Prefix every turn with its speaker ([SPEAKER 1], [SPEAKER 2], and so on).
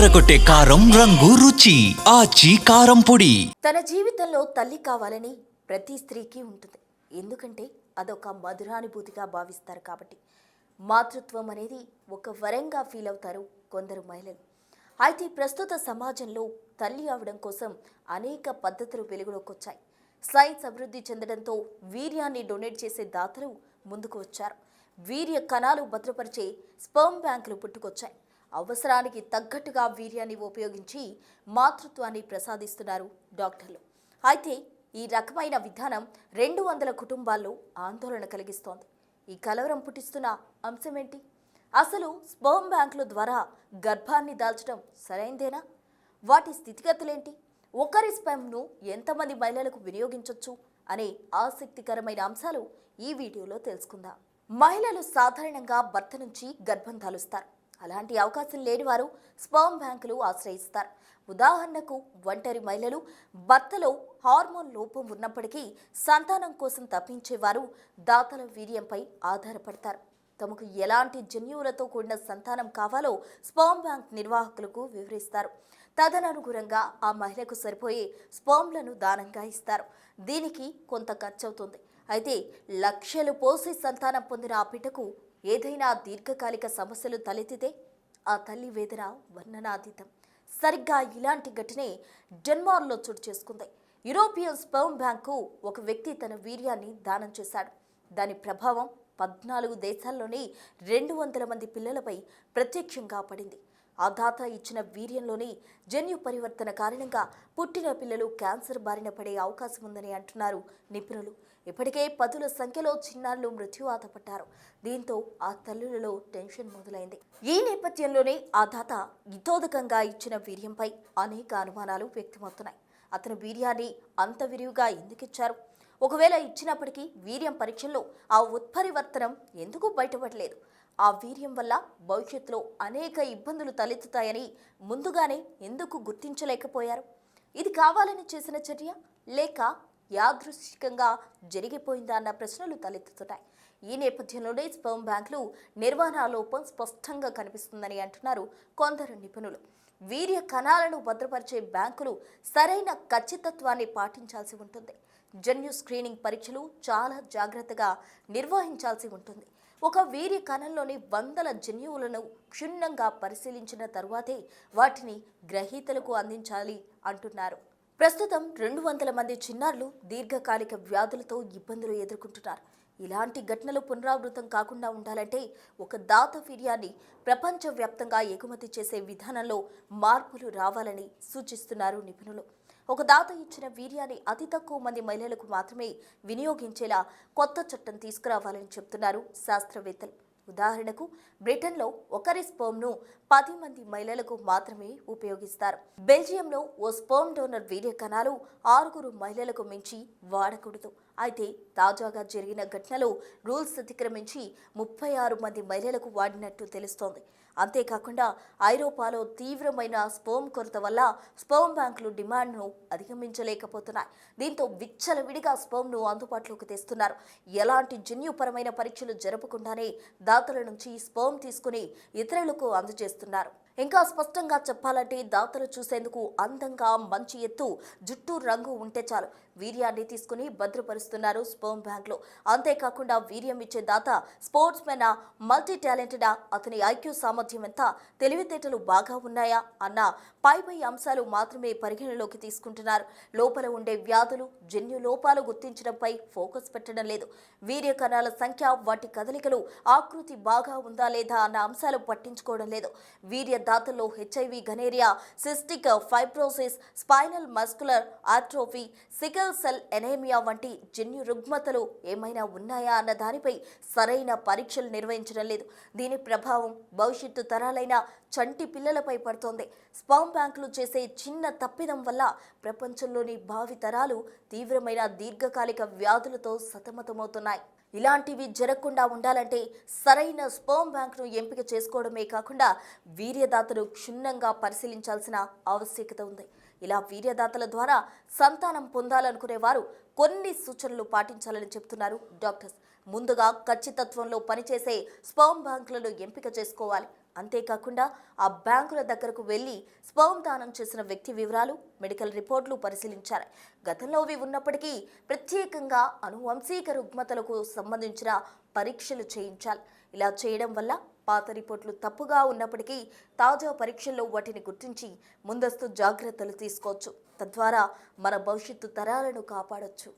[SPEAKER 1] అదరకొట్టే కారం రంగు రుచి ఆచి కారం పొడి.
[SPEAKER 2] తన జీవితంలో తల్లి కావాలని ప్రతి స్త్రీకి ఉంటుంది. ఎందుకంటే అదొక మధురానుభూతిగా భావిస్తారు కాబట్టి. మాతృత్వం అనేది ఒక వరంగా ఫీల్ అవుతారు కొందరు మహిళలు. అయితే ప్రస్తుత సమాజంలో తల్లి అవడం కోసం అనేక పద్ధతులు వెలుగులోకి వచ్చాయి. సైన్స్ అభివృద్ధి చెందడంతో వీర్యాన్ని డొనేట్ చేసే దాతలు ముందుకు వచ్చారు. వీర్య కణాలు భద్రపరిచే స్పర్మ్ బ్యాంకులు పుట్టుకొచ్చాయి. అవసరానికి తగ్గట్టుగా వీర్యాన్ని ఉపయోగించి మాతృత్వాన్ని ప్రసాదిస్తున్నారు డాక్టర్లు. అయితే ఈ రకమైన విధానం 200 కుటుంబాల్లో ఆందోళన కలిగిస్తోంది. ఈ కలవరం పుట్టిస్తున్న అంశమేంటి? అసలు స్పర్మ్ బ్యాంకుల ద్వారా గర్భాన్ని దాల్చడం సరైందేనా? వాటి స్థితిగతులేంటి? ఒకరి స్పెర్మ్ను ఎంతమంది మహిళలకు వినియోగించవచ్చు అనే ఆసక్తికరమైన అంశాలు ఈ వీడియోలో తెలుసుకుందాం. మహిళలు సాధారణంగా భర్త నుంచి గర్భం దాలుస్తారు. అలాంటి అవకాశం లేని వారు స్పర్మ్ బ్యాంకులు ఆశ్రయిస్తారు. ఉదాహరణకు ఒంటరి మహిళలు, భర్తలో హార్మోన్ లోపం ఉన్నప్పటికీ సంతానం కోసం తప్పించేవారు దాతల వీర్యంపై ఆధారపడతారు. తమకు ఎలాంటి జన్యువులతో కూడిన సంతానం కావాలో స్పర్మ్ బ్యాంక్ నిర్వాహకులకు వివరిస్తారు. తదనుగుణంగా ఆ మహిళకు సరిపోయే స్పర్మ్లను దానంగా ఇస్తారు. దీనికి కొంత ఖర్చవుతుంది. అయితే లక్షలు పోసి సంతానం పొందిన ఆ బిడ్డకు ఏదైనా దీర్ఘకాలిక సమస్యలు తలెత్తితే ఆ తల్లి వేదన వర్ణనాతీతం. సరిగ్గా ఇలాంటి ఘటనే డెన్మార్క్లో చోటు చేసుకుంది. యూరోపియన్ స్పర్మ్ బ్యాంకు ఒక వ్యక్తి తన వీర్యాన్ని దానం చేశాడు. దాని ప్రభావం 14 దేశాల్లోని 200 మంది పిల్లలపై ప్రత్యక్షంగా పడింది. ఆ దాత ఇచ్చిన వీర్యంలోని జన్యు పరివర్తన కారణంగా పుట్టిన పిల్లలు క్యాన్సర్ బారిన పడే అవకాశం ఉందని అంటున్నారు నిపుణులు. ఇప్పటికే 10ల సంఖ్యలో చిన్నారులు మృత్యువాత పడ్డారు. దీంతో ఆ తల్లులలో టెన్షన్ మొదలైంది. ఈ నేపథ్యంలోనే ఆ దాత ఇతోదకంగా ఇచ్చిన వీర్యంపై అనేక అనుమానాలు వ్యక్తమవుతున్నాయి. అతని వీర్యాన్ని అంత విరివిగా ఎందుకిచ్చారు? ఒకవేళ ఇచ్చినప్పటికీ వీర్యం పరీక్షల్లో ఆ ఉత్పరివర్తనం ఎందుకు బయటపడలేదు? ఆ వీర్యం వల్ల భవిష్యత్తులో అనేక ఇబ్బందులు తలెత్తుతాయని ముందుగానే ఎందుకు గుర్తించలేకపోయారు? ఇది కావాలని చేసిన చర్య లేక యాదృశ్చికంగా జరిగిపోయిందా అన్న ప్రశ్నలు తలెత్తుతున్నాయి. ఈ నేపథ్యంలోనే స్పర్మ్ బ్యాంకులు నిర్వహణ లోపం స్పష్టంగా కనిపిస్తుందని అంటున్నారు కొందరు నిపుణులు. వీర్య కణాలను భద్రపరిచే బ్యాంకులు సరైన ఖచ్చితత్వాన్ని పాటించాల్సి ఉంటుంది. జన్యు స్క్రీనింగ్ పరీక్షలు చాలా జాగ్రత్తగా నిర్వహించాల్సి ఉంటుంది. ఒక వీర్య కణంలోని 100 జన్యువులను క్షుణ్ణంగా పరిశీలించిన తరువాతే వాటిని గ్రహీతలకు అందించాలి అంటున్నారు. ప్రస్తుతం 200 మంది చిన్నారులు దీర్ఘకాలిక వ్యాధులతో ఇబ్బందులు ఎదుర్కొంటున్నారు. ఇలాంటి ఘటనలు పునరావృతం కాకుండా ఉండాలంటే ఒక దాత వీర్యాన్ని ప్రపంచవ్యాప్తంగా ఎగుమతి చేసే విధానంలో మార్పులు రావాలని సూచిస్తున్నారు నిపుణులు. ఒక దాత ఇచ్చిన వీర్యాన్ని అతి తక్కువ మంది మహిళలకు మాత్రమే వినియోగించేలా కొత్త చట్టం తీసుకురావాలని చెబుతున్నారు శాస్త్రవేత్తలు. ఉదాహరణకు బ్రిటన్లో ఒకరి స్పర్మ్ను 10 మంది మహిళలకు మాత్రమే ఉపయోగిస్తారు. బెల్జియంలో ఓ స్పర్మ్ డోనర్ వీర్య కణాలు 6 మహిళలకు మించి వాడకూడదు. అయితే తాజాగా జరిగిన ఘటనలో రూల్స్ అతిక్రమించి 36 మంది మహిళలకు వాడినట్టు తెలుస్తోంది. అంతేకాకుండా ఐరోపాలో తీవ్రమైన స్పర్మ్ కొరత వల్ల స్పర్మ్ బ్యాంకులు డిమాండ్ను అధిగమించలేకపోతున్నాయి. దీంతో విచ్చలవిడిగా స్పర్మ్ను అందుబాటులోకి తెస్తున్నారు. ఎలాంటి జన్యుపరమైన పరీక్షలు జరపకుండానే దాతల నుంచి స్పర్మ్ తీసుకుని ఇతరులకు అందజేస్తున్నారు. ఇంకా స్పష్టంగా చెప్పాలంటే దాతలు చూసేందుకు అందంగా మంచి ఎత్తు, జుట్టు రంగు ఉంటే చాలు వీర్యాన్ని తీసుకుని భద్రపరుస్తున్నారు స్పర్మ్ బ్యాంకులు. అంతేకాకుండా వీర్యం ఇచ్చే దాత స్పోర్ట్స్ మెనా, మల్టీ టాలెంటెడా, అతని ఐక్యూ సామర్థ్యం ఎంత, తెలివితేటలు బాగా ఉన్నాయా అన్న పై అంశాలు మాత్రమే పరిగణలోకి తీసుకుంటున్నారు. లోపల ఉండే వ్యాధులు, జన్యు లోపాలు గుర్తించడంపై ఫోకస్ పెట్టడం లేదు. వీర్య కణాల సంఖ్య, వాటి కదలికలు, ఆకృతి బాగా ఉందా లేదా అన్న అంశాలు పట్టించుకోవడం లేదు. వీర్య దాతల్లో HIV, gonorrhoea, cystic fibrosis, spinal muscular atrophy, sickle cell anaemia వంటి జన్యు రుగ్మతలు ఏమైనా ఉన్నాయా అన్న దానిపై సరైన పరీక్షలు నిర్వహించడం లేదు. దీని ప్రభావం భవిష్యత్తు తరాలైన చంటి పిల్లలపై పడుతోంది. స్పర్మ్ బ్యాంకులు చేసే చిన్న తప్పిదం వల్ల ప్రపంచంలోని భావి తరాలు తీవ్రమైన దీర్ఘకాలిక వ్యాధులతో సతమతమవుతున్నాయి. ఇలాంటివి జరగకుండా ఉండాలంటే సరైన స్పర్మ్ బ్యాంకును ఎంపిక చేసుకోవడమే కాకుండా వీర్యదాతలు క్షుణ్ణంగా పరిశీలించాల్సిన ఆవశ్యకత ఉంది. ఇలా వీర్యదాతల ద్వారా సంతానం పొందాలనుకునే వారు కొన్ని సూచనలు పాటించాలని చెబుతున్నారు డాక్టర్స్. ముందుగా ఖచ్చితత్వంలో పనిచేసే స్పర్మ్ బ్యాంకులను ఎంపిక చేసుకోవాలి. అంతేకాకుండా ఆ బ్యాంకుల దగ్గరకు వెళ్లి స్పర్మ్ దానం చేసిన వ్యక్తి వివరాలు, మెడికల్ రిపోర్టులు పరిశీలించాలి. గతంలో ఇవి ఉన్నప్పటికీ ప్రత్యేకంగా అనువంశిక రుగ్మతలకు సంబంధించిన పరీక్షలు చేయించాలి. ఇలా చేయడం వల్ల పాత రిపోర్టులు తప్పుగా ఉన్నప్పటికీ తాజా పరీక్షల్లో వాటిని గుర్తించి ముందస్తు జాగ్రత్తలు తీసుకోవచ్చు. తద్వారా మన భవిష్యత్తు తరాలను కాపాడొచ్చు.